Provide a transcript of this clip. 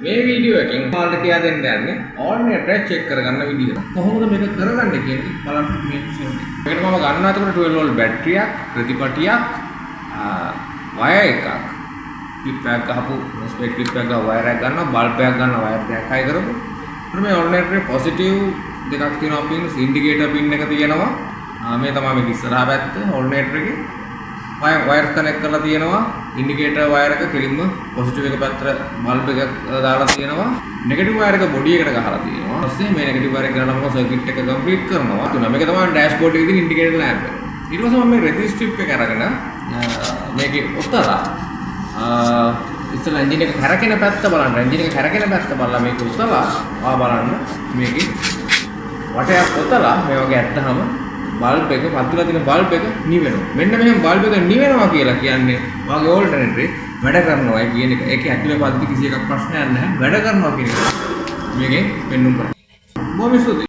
මේ වීඩියෝ එකෙන් ඔයාලට කියා දෙන්න යන්නේ ඕල්ටර්නේටර් එක චෙක් කරගන්න විදිහ. කොහොමද මේක කරගන්නේ කියන්නේ බලන්න මේ එපිසෝඩ් එක. මේකට මම ගන්නවා එතකොට 12 වෝල්ට් බැටරියක්, ප්‍රතිපටියක්, වයර් එකක්, ක්ලිප් එකක් ගහපු ස්පෙක් ක්ලිප් එකක් ගහ වයර් එකක් ගන්නවා, බල්බ් එකක් ගන්නවා, වයර් දෙකක් හයි කරපු. ඊට මේ ඕල්ටර්නේටරේ පොසිටිව් දෙකක් තියෙනවා පින්, ඉන්ඩිකේටර් පින් එක තියෙනවා. මේ තමයි මේක ඉස්සරහා පැත්ත ඕල්ටර්නේටර් එකේ. වයර් කනෙක්ට් කරලා තියෙනවා. ඉන්ඩිකේටර් වයර් එක කෙලින්ම පොසිටිව් එක පැත්තට බල්බ් එකක් දාලා තියෙනවා. නෙගටිව් වයර් එක බොඩි එකට ගහලා තියෙනවා. ඊට පස්සේ මේ නෙගටිව් වයර් එක ගන්නම සර්කිට් එක කම්ප්ලීට් කරනවා. තුන මේක තමයි ඩෑෂ්බෝඩ් එකේ තියෙන ඉන්ඩිකේටර් ලැම්ප් එක. ඊට පස්සේ මම මේ රෙසිස්ටර් ස්ට්‍රිප් එක අරගෙන මේකේ ඔතලා ඉස්සෙල්ලා එන්ජින් එක කැරකෙන පැත්ත බලන්න. එන්ජින් එක කැරකෙන පැත්ත බලලා මේක ඔතලා බලන්න මේකේ වටයක් ඔතලා මේ වගේ ඇත්තහම බල්බ් එක පත්තුලා තියෙන බල්බ් එක නිවෙනවා. මෙන්න මෙහෙම බල්බ් එක නිවෙනවා කියලා කියන්නේ වාගේ ඕල්ටර්නේටරේ වැඩ කරනවා කියන එක. ඒකේ ඇක්ටිව් පද්ධති කිසි එකක් ප්‍රශ්නයක් නැහැ. වැඩ කරනවා කියන එක මේකෙන් පෙන්වන්න. බොහොම ස්තුතියි.